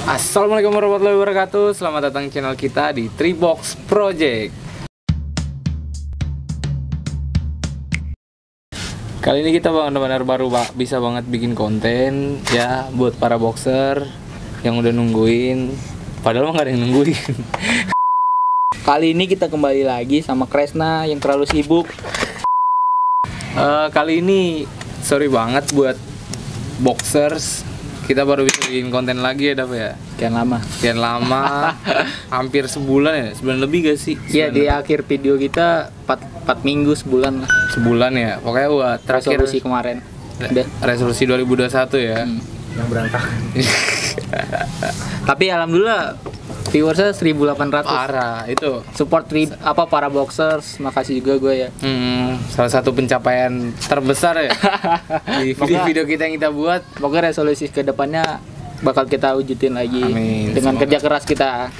Assalamualaikum warahmatullahi wabarakatuh. Selamat datang channel kita di Tribox Project. Kali ini kita benar-benar baru bisa banget bikin konten ya buat para boxer yang udah nungguin. Padahal mah gak ada yang nungguin. Kali ini kita kembali lagi sama Kresna yang terlalu sibuk. Kali ini sorry banget buat boxers. Kita baru bisa bikin konten lagi ya, Dap ya. Sekian lama. Hampir sebulan ya, sebulan lebih gak sih? Iya, di akhir video kita 4 minggu sebulan lah. Sebulan ya, pokoknya buat terakhir Resolusi kemarin. Udah. Resolusi 2021 ya. Yang berantakan. Tapi alhamdulillah viewersnya 1.800. Parah itu. Support para boxers, makasih juga gue ya. Salah satu pencapaian terbesar ya di video-video kita yang kita buat. Semoga resolusi kedepannya bakal kita wujudin lagi. Amin. Dengan Semoga. kerja keras kita.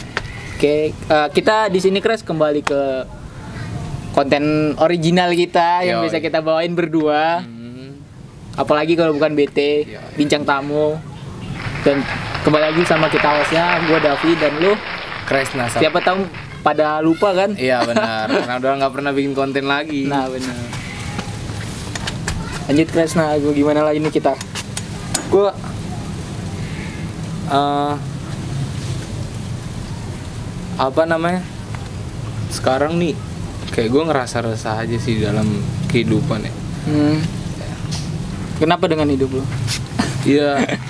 Oke, kita di sini Kres kembali ke konten original kita yang Yoi. bisa kita bawain berdua. Apalagi kalau bukan BT, Yoi. bincang tamu. Dan kembali lagi sama kita hostnya, gue Davi dan lu. Kresna. Siapa tahu pada lupa kan? Iya benar, karena udah nggak pernah bikin konten lagi. Nah benar. Lanjut Kresna, gue gimana lagi nih kita? Gue apa namanya? Sekarang nih kayak gue ngerasa resah aja sih dalam kehidupan ya. Kenapa dengan hidup lu? Iya.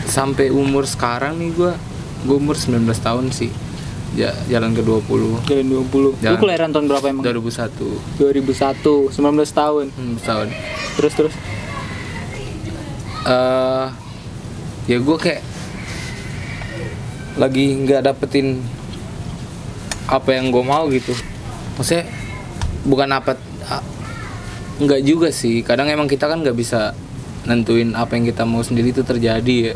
Sampai umur sekarang nih gue umur 19 tahun sih. Jalan ke 20. Jalan 20. Lu Jalan. kelahiran tahun berapa emang? 2001. 2001, 19 tahun. Tahun. Terus. Ya gue kayak lagi nggak dapetin apa yang gue mau gitu. Maksudnya bukan nggak juga sih. Kadang emang kita kan nggak bisa nentuin apa yang kita mau sendiri itu terjadi ya.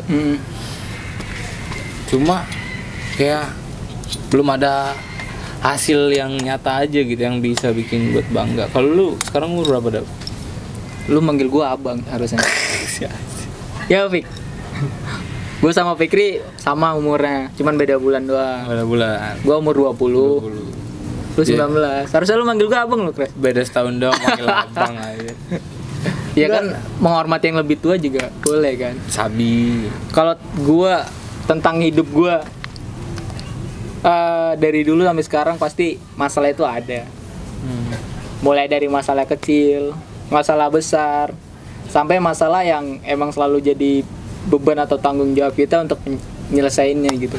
Cuma kayak belum ada hasil yang nyata aja gitu yang bisa bikin buat bangga. Kalau lu sekarang umur berapa, Dap? Lu manggil gua abang harusnya. Ya Fik. Gua sama Fikri sama umurnya, cuman beda bulan doang. Berapa bulan? Gua umur 20. 20. Lu 19. Harusnya lu manggil gua abang lu, Kres. Beda setahun dong manggil abang aja. Ya kan menghormati yang lebih tua juga boleh kan. Sabi. Kalau gua tentang hidup gua dari dulu sampai sekarang pasti masalah itu ada. Mulai dari masalah kecil, masalah besar, sampai masalah yang emang selalu jadi beban atau tanggung jawab kita untuk nyelesainnya gitu.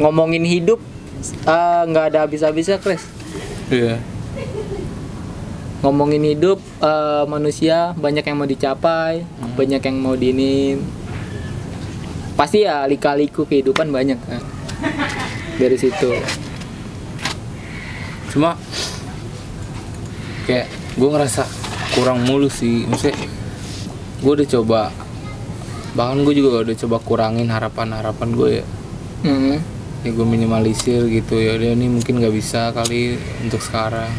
Ngomongin hidup nggak ada habis-habisnya, Kres. Iya. Ngomongin hidup, manusia banyak yang mau dicapai, banyak yang mau diinin. Pasti ya lika-liku kehidupan banyak kan. Dari situ. Cuma kayak gue ngerasa kurang mulu sih. Maksudnya gue udah coba, bahkan gue juga udah coba kurangin harapan gue ya. Ya gue minimalisir gitu ya. Udah ini mungkin nggak bisa kali untuk sekarang.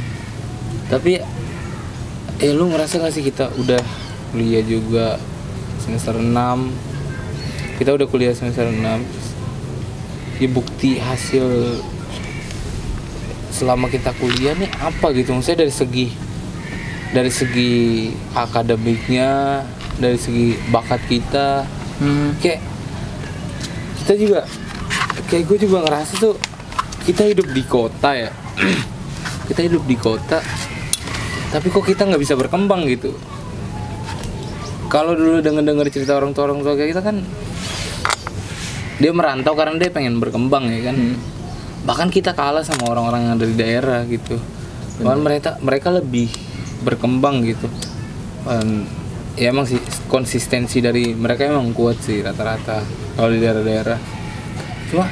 Tapi lu ngerasa gak sih kita udah kuliah juga semester 6. Kita udah kuliah semester 6. Ya bukti hasil selama kita kuliah nih apa gitu. Maksudnya dari segi akademiknya, dari segi bakat kita. Kayak kita juga, kayak gue juga ngerasa tuh kita hidup di kota ya. Kita hidup di kota, tapi kok kita nggak bisa berkembang gitu. Kalau dulu denger cerita orang tua kayak kita kan, dia merantau karena dia pengen berkembang ya kan. Bahkan kita kalah sama orang-orang yang dari daerah gitu. Bahkan mereka lebih berkembang gitu. Ya emang sih konsistensi dari mereka emang kuat sih rata-rata kalau di daerah-daerah. Cuma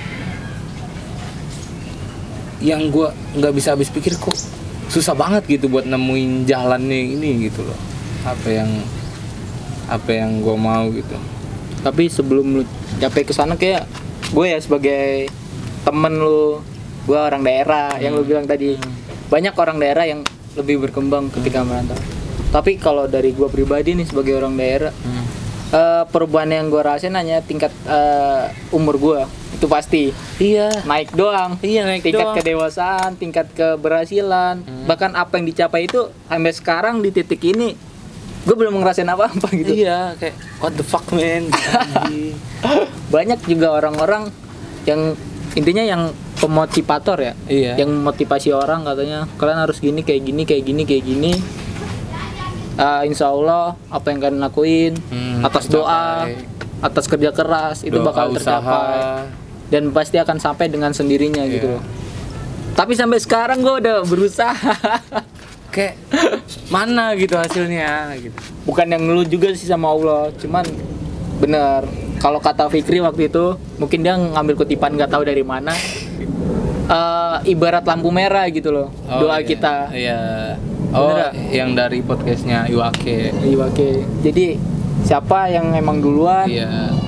yang gue nggak bisa habis pikir kok susah banget gitu buat nemuin jalannya ini gitu loh. Apa yang gue mau gitu. Tapi sebelum lu sampai ke sana kayak gue ya sebagai temen lu, gue orang daerah yang lu bilang tadi. Banyak orang daerah yang lebih berkembang ketika merantau. Tapi kalau dari gue pribadi nih sebagai orang daerah, perubahan yang gue rasain hanya tingkat umur gue itu pasti naik doang. Naik tingkat doang. kedewasaan, tingkat keberhasilan, bahkan apa yang dicapai itu sampai sekarang di titik ini gue belum ngerasain apa-apa gitu. Iya, kayak what the fuck man. Banyak juga orang-orang yang intinya yang pemotivator ya, yang motivasi orang katanya kalian harus gini kayak gini. Insya Allah apa yang kalian lakuin atas doa, atas kerja keras itu bakal tercapai dan pasti akan sampai dengan sendirinya gitu loh. Tapi sampai sekarang gue udah berusaha kayak mana gitu hasilnya gitu. Bukan yang ngeluh juga sih sama Allah, cuman bener kalau kata Fikri waktu itu mungkin dia ngambil kutipan nggak tahu dari mana, ibarat lampu merah gitu loh doa kita. Yang dari podcastnya Iwake. Jadi siapa yang emang duluan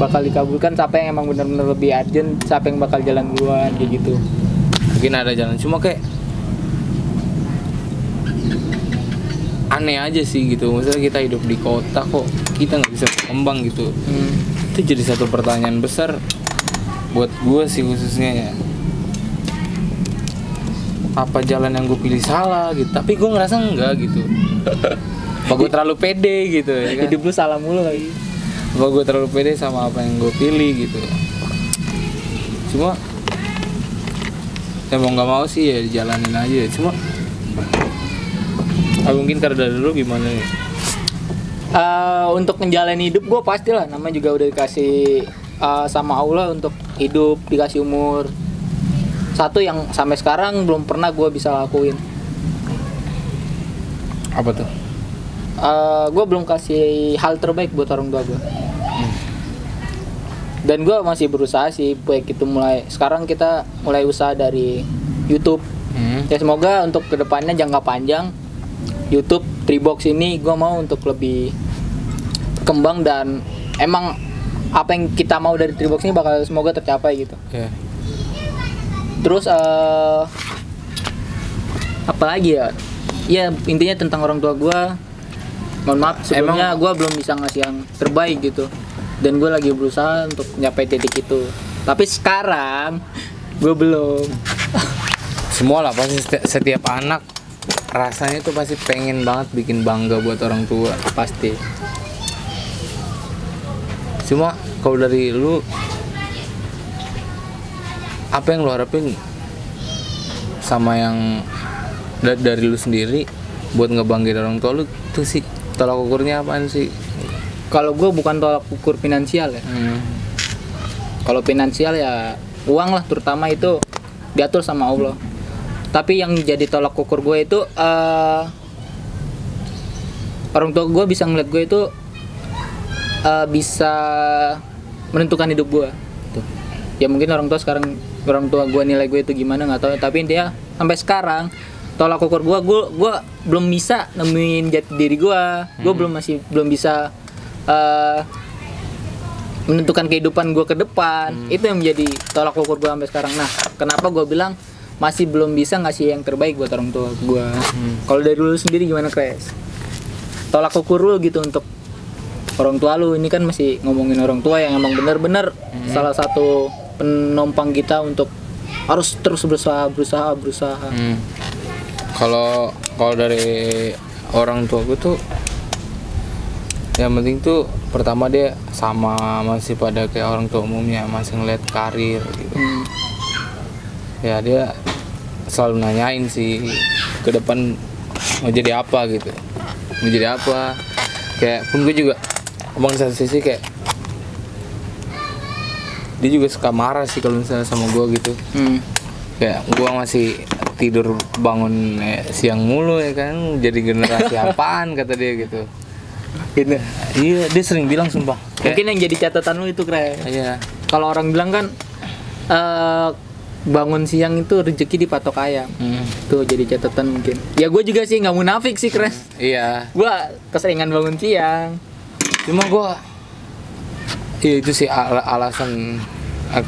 bakal dikabulkan, siapa yang emang benar-benar lebih urgent, siapa yang bakal jalan duluan kayak gitu. Mungkin ada jalan, cuma kayak aneh aja sih gitu. Maksudnya kita hidup di kota kok kita nggak bisa berkembang gitu. Itu jadi satu pertanyaan besar buat gue sih khususnya ya. Apa jalan yang gue pilih salah gitu, tapi gue ngerasa enggak gitu. Apa gue terlalu pede gitu ya kan? Hidup lu salah mulu lagi. Apa gue terlalu pede sama apa yang gue pilih gitu. Cuma ya mau nggak mau sih ya dijalanin aja. Cuma mungkin karena dari dulu gimana nih? Untuk menjalani hidup gue pastilah, namanya juga udah dikasih sama Allah untuk hidup, dikasih umur. Satu yang sampai sekarang belum pernah gue bisa lakuin. Apa tuh? Gue belum kasih hal terbaik buat orang tua gue. Dan gue masih berusaha sih, baik itu mulai sekarang kita mulai usaha dari YouTube. Ya semoga untuk kedepannya jangka panjang YouTube Tribox ini gue mau untuk lebih berkembang dan emang apa yang kita mau dari Tribox ini bakal semoga tercapai gitu. Terus apa lagi ya? Ya intinya tentang orang tua gue. Mohon maaf sebelumnya gue belum bisa ngasih yang terbaik gitu. Dan gue lagi berusaha untuk nyampe titik itu. Tapi sekarang gue belum. Semua lah pasti setiap anak rasanya tuh pasti pengen banget bikin bangga buat orang tua pasti. Cuma kalau dari lu apa yang lu harapin sama yang dari lu sendiri buat ngebanggain orang tua lu tuh sih, tolak ukurnya apaan sih? Kalau gue bukan tolak ukur finansial ya. Kalau finansial ya uang lah terutama itu diatur sama Allah. Tapi yang jadi tolak ukur gue itu orang tua gue bisa ngeliat gue itu bisa menentukan hidup gue. Ya mungkin orang tua gue nilai gue itu gimana nggak tahu, tapi dia sampai sekarang tolak ukur gue belum bisa nemuin jati diri gue belum bisa menentukan kehidupan gue ke depan. Itu yang menjadi tolak ukur gue sampai sekarang. Nah kenapa gue bilang masih belum bisa ngasih yang terbaik buat orang tua gue. Kalau dari lu sendiri gimana, Kres? Tolak ukur lu gitu untuk orang tua lu, ini kan masih ngomongin orang tua yang emang benar-benar salah satu penumpang kita untuk harus terus berusaha. Kalau dari orang tua gue tuh yang penting tuh pertama dia sama masih pada kayak orang tua umumnya, masih ngeliat karir gitu. Ya dia selalu nanyain sih ke depan mau jadi apa gitu, kayak pun gue juga emang di satu sisi kayak dia juga suka marah sih kalau misalnya sama gue gitu. Kayak gue masih tidur bangun siang mulu ya kan, jadi generasi apaan kata dia gitu. Iya, dia sering bilang sumpah. Mungkin yang jadi catatan lu itu, Kres. Iya. Kalau orang bilang kan bangun siang itu rezeki dipatok ayam. Tuh jadi catatan mungkin. Ya gue juga sih nggak munafik sih, Kres. Iya. Gue keseringan bangun siang. Cuma gue itu sih alasan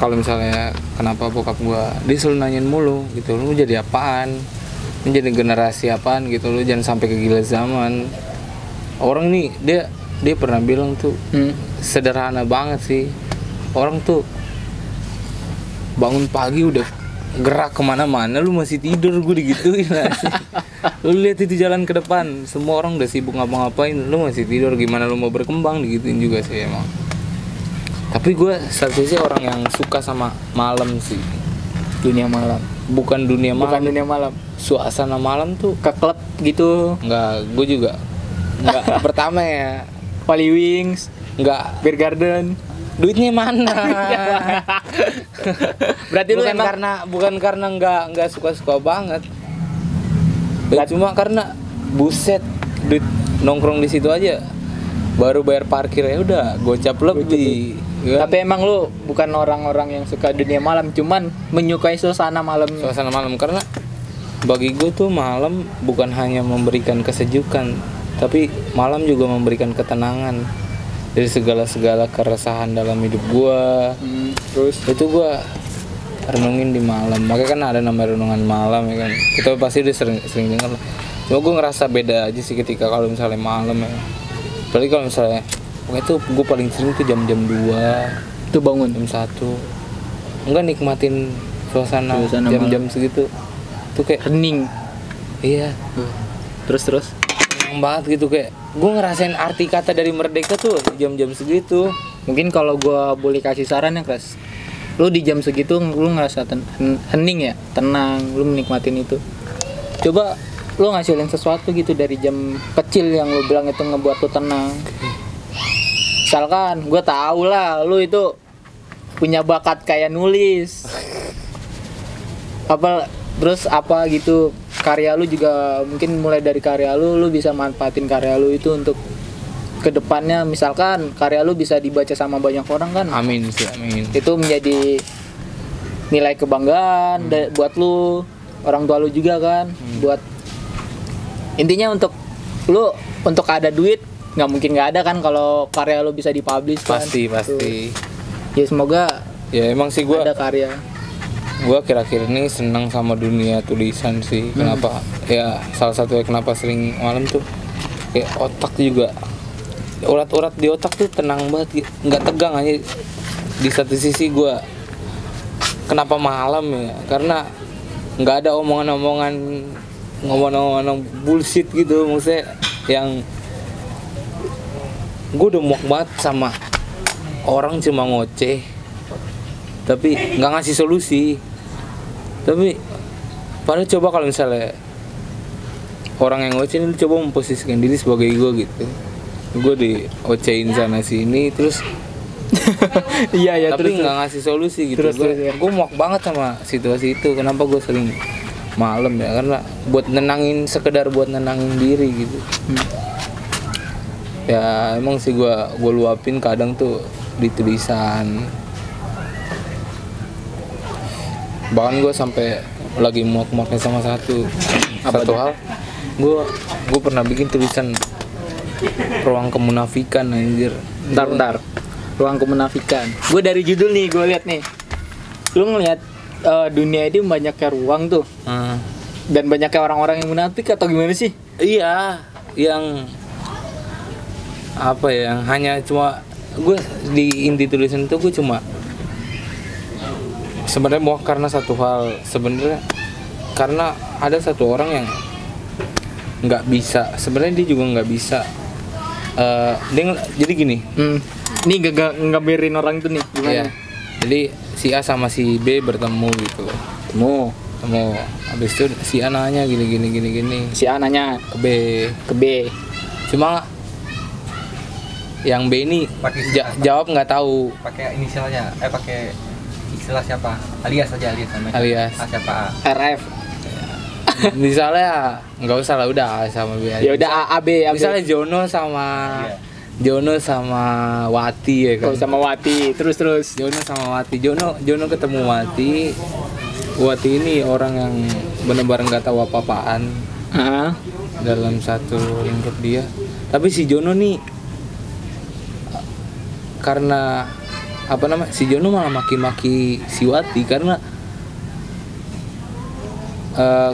kalau misalnya kenapa bokap gue dia selalu nanyain mulu gitu, lu jadi apaan, lu jadi generasi apaan gitu, lu jangan sampai ke gila zaman. Orang nih dia pernah bilang tuh sederhana banget sih. Orang tuh bangun pagi udah gerak kemana-mana, lu masih tidur, gue digituin lah sih. Lu lihat itu jalan ke depan, semua orang udah sibuk ngapa-ngapain, lu masih tidur, gimana lu mau berkembang, digituin juga sih emang. Tapi gue satu-satunya orang yang suka sama malam sih. Dunia malam. Bukan dunia malam. Suasana malam tuh Ke klub gitu. enggak, gue juga enggak. Pertama ya Holy Wings, enggak, Beer Garden. duitnya mana? Berarti lu emang bukan karena enggak suka-suka banget. Ya, cuma karena buset, duit nongkrong di situ aja baru bayar parkir ya udah gocap lebih. Ya. Tapi emang lu bukan orang-orang yang suka dunia malam, cuman menyukai suasana malam. Suasana malam karena bagi gue tuh malam bukan hanya memberikan kesejukan, tapi malam juga memberikan ketenangan dari segala keresahan dalam hidup gue. Terus Itu gue renungin di malam. Makanya kan ada namanya renungan malam ya kan. Kita pasti udah sering dengar lah. Cuma gue ngerasa beda aja sih ketika kalau misalnya malam ya. Apalagi kalau misalnya pokoknya tuh gue paling sering tuh jam-jam 2 itu bangun jam 1 enggak nikmatin suasana jam-jam segitu tuh kayak hening. iya Terus senang banget gitu, kayak gue ngerasain arti kata dari merdeka tuh jam-jam segitu. mungkin kalau gua boleh kasih saran ya, Kras, lu di jam segitu lu ngerasa hening ya, tenang, lu menikmatin itu. Coba lu ngasilin sesuatu gitu dari jam kecil yang lu bilang itu ngebuat lu tenang. Misalkan gue tahu lah lu itu punya bakat kayak nulis apa gitu, karya lu juga mungkin mulai dari karya lu bisa manfaatin karya lu itu untuk kedepannya. Misalkan karya lu bisa dibaca sama banyak orang kan, Amin sih, amin. itu menjadi nilai kebanggaan buat lu, orang tua lu juga kan. Buat intinya untuk lu, untuk ada duit nggak mungkin nggak ada kan kalau karya lu bisa dipublish kan. Pasti Ya semoga ya emang sih gue ada karya. akhir-akhir ini senang sama dunia tulisan sih. Kenapa ya, salah satunya kenapa sering malam tuh kayak otak juga, urat-urat di otak tuh tenang banget, nggak tegang aja. Di satu sisi gue kenapa malam ya, karena nggak ada omongan bullshit gitu, maksudnya yang gue udah muak banget sama orang cuma ngoceh tapi nggak ngasih solusi. Tapi padahal coba kalau misalnya orang yang ngoceh ini coba memposisikan diri sebagai gue gitu, gue diocehin sana sini terus Iya tapi nggak ngasih solusi gitu. Gue muak banget sama situasi itu. Kenapa gue sering malam ya, karena sekedar buat nenangin diri gitu. Ya emang sih gue luapin kadang tuh di tulisan. Bahkan gue sampai lagi muak-muaknya sama satu hal. Gue pernah bikin tulisan ruang kemunafikan, anjir. Bentar. Ruang kemunafikan. Gue dari judul nih, gue lihat nih. Lu ngelihat dunia ini banyaknya ruang tuh. Dan banyaknya orang-orang yang munafik atau gimana sih? Iya, yang apa ya, yang hanya cuma gue di inti tulisan itu gue cuma sebenarnya mau karena satu hal, sebenarnya karena ada satu orang yang nggak bisa, sebenarnya dia juga nggak bisa. Jadi gini, Nih ngegambarin orang itu nih gimana? iya. Jadi si A sama si B bertemu gitu. Ketemu. Habis itu si A nanya gini. Si A nanya ke B. Cuma yang B ini jawab nggak tahu. Pakai inisialnya, pakai istilah siapa? Alias aja, namanya. Alias. A siapa? A. RF. Misalnya nggak usah lah, udah A sama B aja. Ya udah A B. Misalnya Jono sama Wati ya kan. Sama Wati, terus. Jono sama Wati. Jono ketemu Wati. Wati ini orang yang benar-benar nggak tahu apa-apaan dalam satu lingkup dia. Tapi si Jono nih karena si Jono malah maki-maki si Wati karena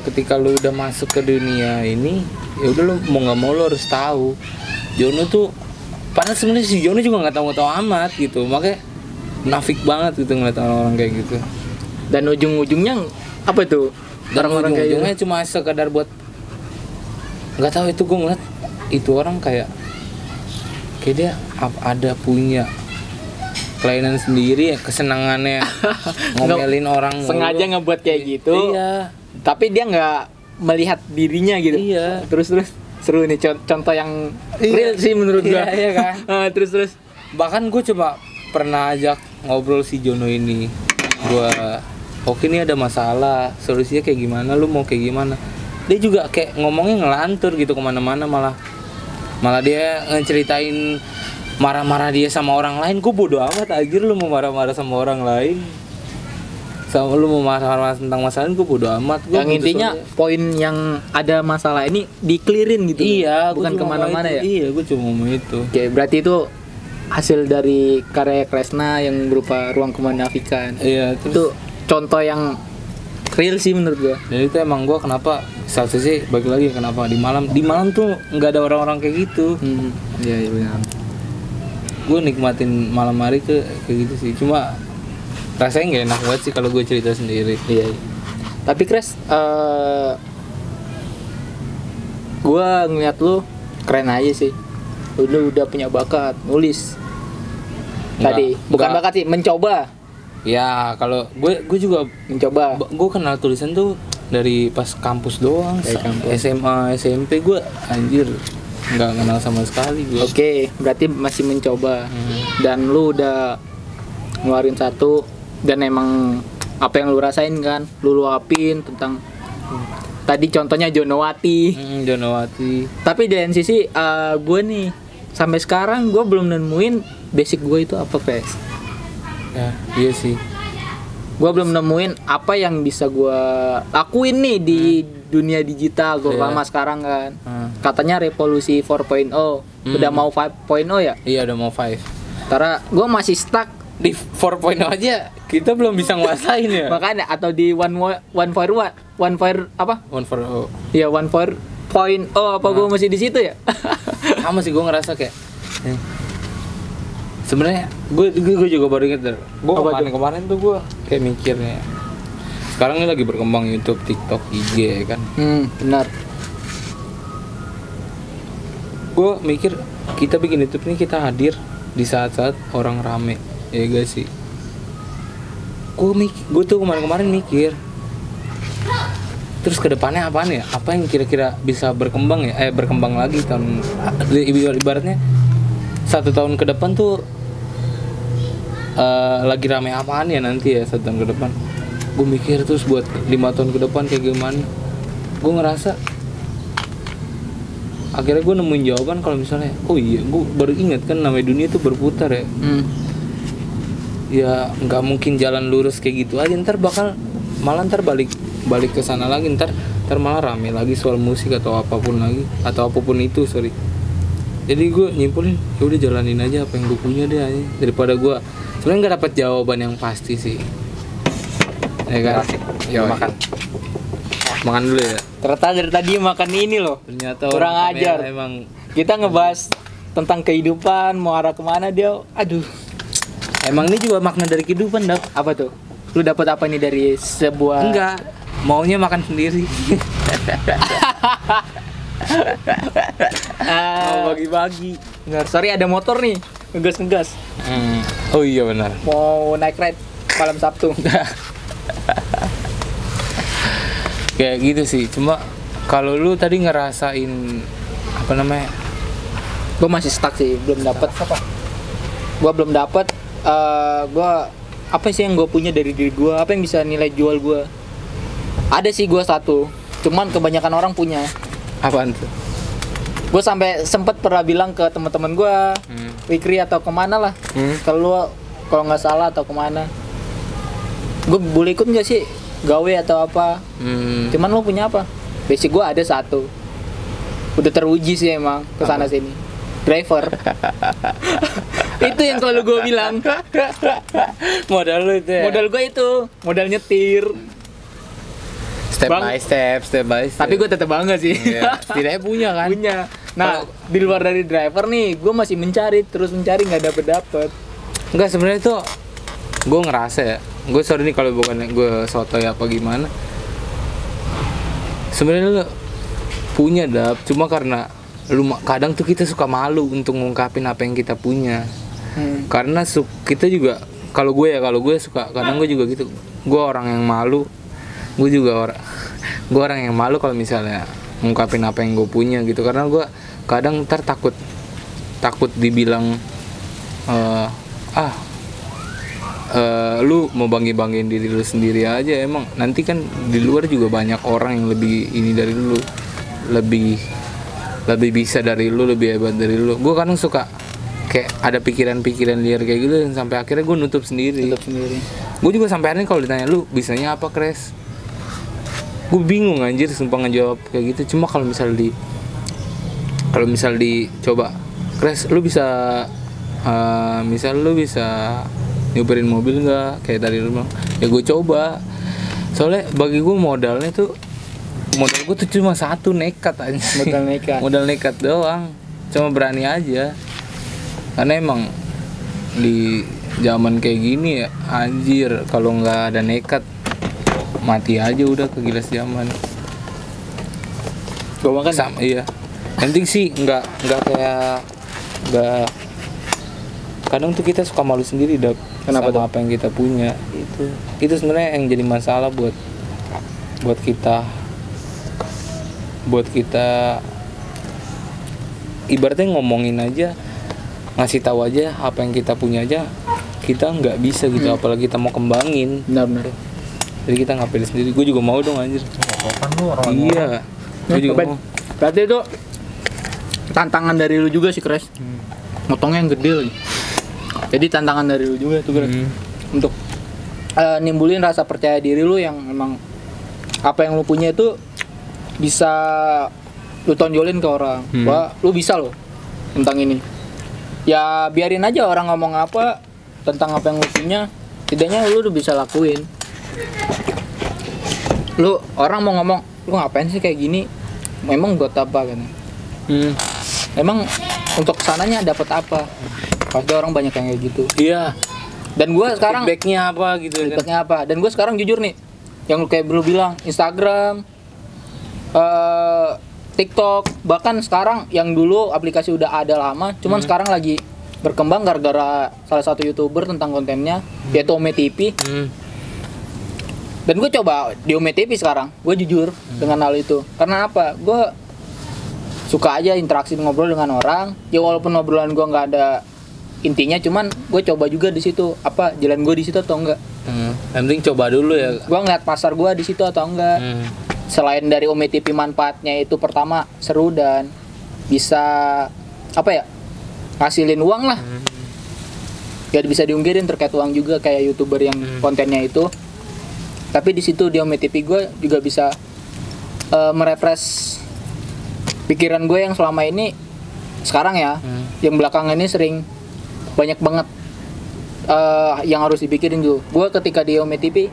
ketika lu udah masuk ke dunia ini, ya udah lu mau nggak mau lu harus tahu. Jono tuh Padahal sebenarnya si Jono juga nggak tahu amat gitu, makanya nafik banget gitu ngeliat orang-orang kayak gitu. Dan ujung-ujungnya apa tuh? Dan Orang-orang kayak ujung-ujungnya cuma sekedar buat, nggak tahu itu gue ngeliat itu orang kayak dia ada punya kelainan sendiri ya, kesenangannya ngomelin orang sengaja mulu. ngebuat kayak gitu. Iya. Tapi dia nggak melihat dirinya gitu. Iya. Terus seru nih contoh yang real sih menurut gua. Iya kan. Terus Bahkan gue coba pernah ajak ngobrol si Jono ini. Oke nih ada masalah, solusinya kayak gimana, lu mau kayak gimana. Dia juga kayak ngomongnya ngelantur gitu kemana-mana, malah dia ngeceritain marah-marah dia sama orang lain. Gue bodo amat anjir, lu mau marah-marah sama orang lain, sama lu mau marah-marah tentang masalah, gue bodo amat. yang intinya poin yang ada masalah ini diklirin gitu. Iya, bukan kemana-mana ya. Iya, gue cuma ngomong itu. Oke, berarti itu hasil dari karya Kresna yang berupa Ruang Kemunafikan. Iya, Itu contoh yang real sih menurut gua. Dan itu emang gue kenapa satu sih bagi lagi kenapa di malam tuh nggak ada orang-orang kayak gitu. Iya benar. Gue nikmatin malam hari tuh kayak gitu sih. Cuma rasanya nggak enak banget sih kalau gue cerita sendiri. Iya. Tapi Kres, gua ngeliat lu keren aja sih. Lu udah punya bakat nulis. Tadi bukan Enggak. bakat sih, mencoba. Ya kalau gue juga Mencoba. gue kenal tulisan tuh dari pas kampus doang. Dari kampus. SMA SMP gue anjir nggak kenal sama sekali gue. Oke, berarti masih mencoba. Dan lu udah ngeluarin satu dan emang apa yang lu rasain kan, lu luapin tentang tadi contohnya Jonowati. Jonowati. Tapi di NCC gue nih sampai sekarang gue belum nemuin basic gue itu apa, Pes. Ya iya sih. Gue belum nemuin apa yang bisa gue lakuin nih di dunia digital gue lama sekarang kan. Katanya revolusi 4.0 udah mau 5.0 ya? Iya udah mau 5. Karena gue masih stuck Di 4.0 aja kita belum bisa nguasain ya. makanya, atau di 1.4 apa? 1.4. Ya 1.4 apa gue masih di situ ya? Sama sih gue ngerasa kayak sebenarnya gue juga baru inget gue kemarin tuh gue kayak mikirnya sekarang ini lagi berkembang YouTube, TikTok, IG ya kan. Benar. Gue mikir kita bikin YouTube ini kita hadir di saat-saat orang rame ya gak sih. Gue tuh kemarin mikir terus kedepannya apaan ya, apa yang kira-kira bisa berkembang ya, berkembang lagi tahun ibaratnya 1 tahun ke depan tuh lagi rame apaan ya nanti ya 1 tahun ke depan. Gue mikir terus buat 5 tahun ke depan kayak gimana. Gue ngerasa akhirnya gue nemuin jawaban kalau misalnya oh iya gue baru ingat kan namanya dunia tuh berputar ya. Ya nggak mungkin jalan lurus kayak gitu aja, ntar balik ke sana lagi, ntar malah rame lagi soal musik atau apapun itu. Jadi gue nyimpulin ya udah jalanin aja apa yang gue punya deh aja, daripada gue sebenarnya nggak dapat jawaban yang pasti sih ya kan. Ya makan dulu ya. Ternyata dari tadi makan ini loh. Ternyata kurang orang ajar. Emang Kita ngebahas tentang kehidupan, mau arah kemana dia. Aduh. emang ini juga makna dari kehidupan dak. Apa tuh? Lu dapat apa nih dari sebuah? Enggak, maunya makan sendiri. Mau bagi-bagi. Benar. Sorry ada motor nih. Ngegas. Oh iya benar. Mau naik ride malam Sabtu. Kayak gitu sih. Cuma kalau lu tadi ngerasain apa namanya? Gue masih stuck sih, belum dapat apa? Gue belum dapat. Gue apa sih yang gue punya dari diri gue? Apa yang bisa nilai jual gue? Ada sih gue satu. Cuman kebanyakan orang punya. Apaan tuh? Gue sampai sempet pernah bilang ke teman-teman gue, Fikri atau kemana lah, kalau nggak salah atau kemana, gue boleh ikut nggak sih gawe atau apa? Cuman lo punya apa? Basic gue ada satu, udah teruji sih emang kesana sini, driver. Itu yang selalu gue bilang. Modal lu itu ya? Modal gue itu, modal nyetir. Step by step. Tapi gue tetap bangga sih. Iya, setidaknya punya kan. Punya. Nah, di luar dari driver nih, gue masih terus mencari nggak dapet. Enggak, sebenarnya tuh gue ngerasa ya. Gue sorry nih kalau bukan gue sotoy apa gimana. Sebenarnya lo punya cuma karena kadang tuh kita suka malu untuk ngungkapin apa yang kita punya. Karena kita juga kalau gue suka kadang gue juga gitu. Gue orang yang malu. Gue orang yang malu kalau misalnya ngungkapin apa yang gue punya gitu, karena gue kadang ntar takut dibilang lu mau banggain diri lu sendiri aja. Emang nanti kan di luar juga banyak orang yang lebih ini dari lu, lebih bisa dari lu, lebih hebat dari lu. Gue kadang suka kayak ada pikiran liar kayak gitu, dan sampai akhirnya gue nutup sendiri. Gue juga sampai akhirnya kalau ditanya lu bisanya apa, Kres, gue bingung anjir sumpah ngejawab kayak gitu. Cuma kalau misal dicoba, Kres lu bisa misal lu bisa nyupirin mobil nggak kayak tadi lu bilang, ya gue coba. Soalnya bagi gue modal gue tuh cuma satu, nekat aja. Modal nekat doang, cuma berani aja. Karena emang di zaman kayak gini ya anjir, kalau nggak ada nekat mati aja udah, kegilas zaman. Gue makan iya. Penting sih nggak kadang tuh kita suka malu sendiri Kenapa sama apa yang kita punya. Itu sebenarnya yang jadi masalah buat kita ibaratnya ngomongin aja, ngasih tahu aja apa yang kita punya aja kita nggak bisa gitu, apalagi kita mau kembangin. Benar. Jadi kita nggak pede sendiri. Gue juga mau dong anjir. Iya. Gue juga mau. Berarti itu tantangan dari lu juga sih, Kres. Motongnya yang gede lagi. Jadi tantangan dari lu juga tuh, Kres. Untuk nimbulin rasa percaya diri lu yang emang apa yang lu punya itu bisa lu tonjolin ke orang. Bahwa lu bisa loh tentang ini. Ya biarin aja orang ngomong apa tentang apa yang lu punya, tidaknya lu udah bisa lakuin. Lu orang mau ngomong, lu ngapain sih kayak gini? Memang buat apa kan? Emang untuk kesananya dapat apa? Pasti orang banyak yang kayak gitu. Iya. Dan gue sekarang feedbacknya apa gitu kan? apa? Dan gue sekarang jujur nih, yang lu kayak lu bilang Instagram, TikTok, bahkan sekarang yang dulu aplikasi udah ada lama, cuman sekarang lagi berkembang gara-gara salah satu YouTuber tentang kontennya, yaitu Ome TV. Dan gue coba di Ome TV sekarang, gue jujur dengan hal itu. Karena apa? Gue suka aja interaksi ngobrol dengan orang. Ya walaupun obrolan gue nggak ada intinya, cuman gue coba juga di situ apa jalan gue di situ atau enggak. Yang penting coba dulu ya. Gue ngeliat pasar gue di situ atau enggak. Selain dari Ome TV manfaatnya itu pertama seru dan bisa apa ya, ngasilin uang lah. Gak bisa diungkirin terkait uang juga kayak YouTuber yang kontennya itu. Tapi di situ di Ome TV gue juga bisa merefresh pikiran gue yang selama ini sekarang ya, yang belakangan ini sering banyak banget yang harus dipikirin juga. Gue ketika di Ome TV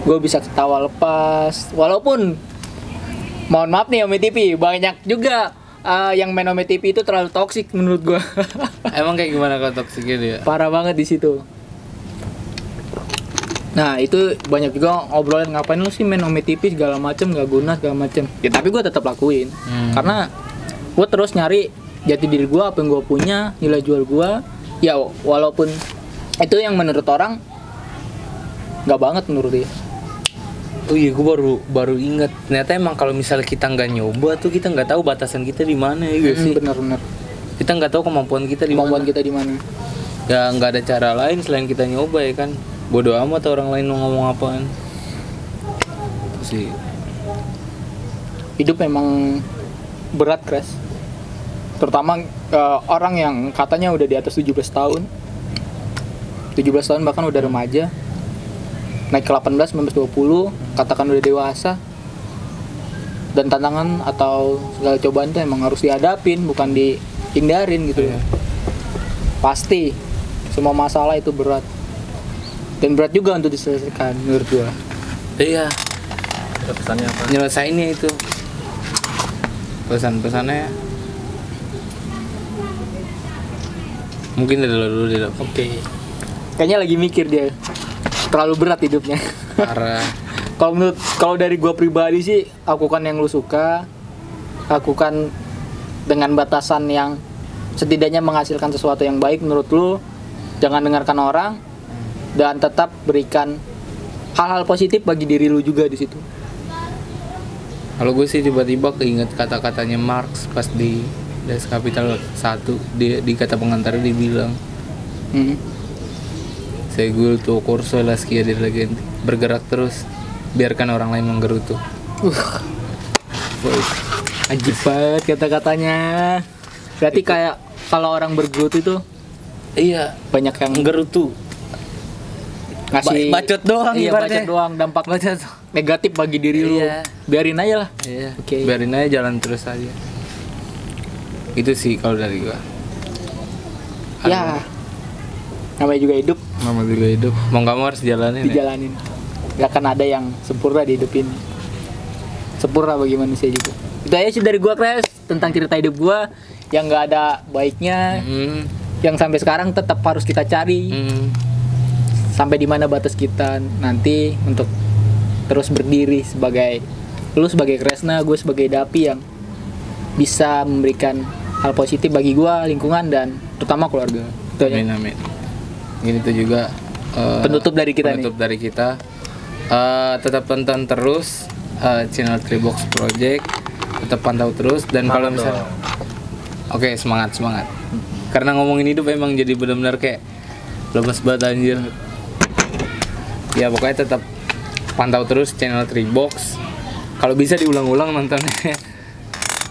gue bisa ketawa lepas, walaupun mohon maaf nih Ome TV banyak juga yang main Ome TV itu terlalu toksik menurut gue. Emang kayak gimana kalau toksiknya dia? Parah banget di situ. Nah itu banyak juga obrolan, ngapain lu sih main Ome TV segala macem, gak guna segala macem. Ya tapi gue tetap lakuin karena gue terus nyari jati diri gue, apa yang gue punya, nilai jual gue. Ya walaupun itu yang menurut orang gak banget menurut dia. Oh iya, gue baru ingat ternyata emang kalau misalnya kita nggak nyoba tuh kita nggak tahu batasan kita di mana ya sih. Benar-benar. Kita nggak tahu kemampuan kita di mana. Ya nggak ada cara lain selain kita nyoba ya kan. Bodoh amat orang lain ngomong apaan. Sih. Hidup memang berat, Kres. Terutama orang yang katanya udah di atas 17 tahun. 17 tahun bahkan udah remaja. Naik ke 18, 19, 20, katakan udah dewasa. Dan tantangan atau segala cobaan itu emang harus dihadapin, bukan dihindarin gitu ya. Pasti semua masalah itu berat. Dan berat juga untuk diselesaikan menurut gua. Iya. Pesannya apa? Nyelesainnya itu. Pesan-pesannya mungkin dari lo dulu deh. Oke. Kayaknya lagi mikir dia. Terlalu berat hidupnya. Parah. Kalau dari gua pribadi sih, lakukan yang lu suka. Lakukan dengan batasan yang setidaknya menghasilkan sesuatu yang baik menurut lu. Jangan dengarkan orang dan tetap berikan hal-hal positif bagi diri lu juga di situ. Kalau gue sih tiba-tiba keinget kata-katanya Marx pas di Das Kapital 1, di kata pengantarnya dibilang Segul tuo corso la scia della gente. Bergerak terus, biarkan orang lain menggerutu. Ajib banget kata-katanya. Berarti kayak kalau orang bergerutu itu Iya, banyak yang menggerutu. ngasih Bacot doang iya, ibaratnya. bacot doang, dampak Bacot. negatif bagi diri lu. Iya. Biarin aja lah. Iya. Oke. Biarin aja jalan terus aja. Itu sih kalau dari gua. Ya. Namanya juga hidup Mama juga hidup. Mau nggak mau harus jalanin. Ya? dijalanin. Gak akan ada yang sempurna di hidup ini. Sempurna bagi manusia juga. Itu aja sih dari gua, Kres, tentang cerita hidup gua yang nggak ada baiknya, yang sampai sekarang tetap harus kita cari. Sampai di mana batas kita nanti untuk terus berdiri sebagai lu sebagai Kresna, gue sebagai Dapi yang bisa memberikan hal positif bagi gue, lingkungan dan terutama keluarga. Itu aja. Amin amin. Ini tuh juga Penutup dari kita penutup dari kita. Tetap tonton terus channel Tribox Project. Tetap pantau terus dan kalau misalnya Oke, semangat. Karena ngomongin hidup emang jadi benar-benar kayak lemes banget anjir. Ya pokoknya tetap pantau terus channel Tribox. Kalau bisa diulang-ulang nontonnya.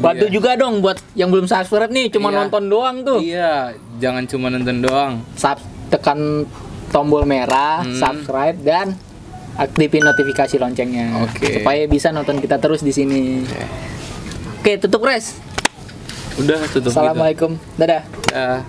Bantu Iya. juga dong buat yang belum subscribe nih, cuma Iya. nonton doang tuh. Iya, jangan cuma nonton doang. Tekan tombol merah, subscribe dan aktifin notifikasi loncengnya. Oke. Supaya bisa nonton kita terus di sini. Oke, tutup, Kres. Udah tutup. Assalamualaikum. Dadah. Kita.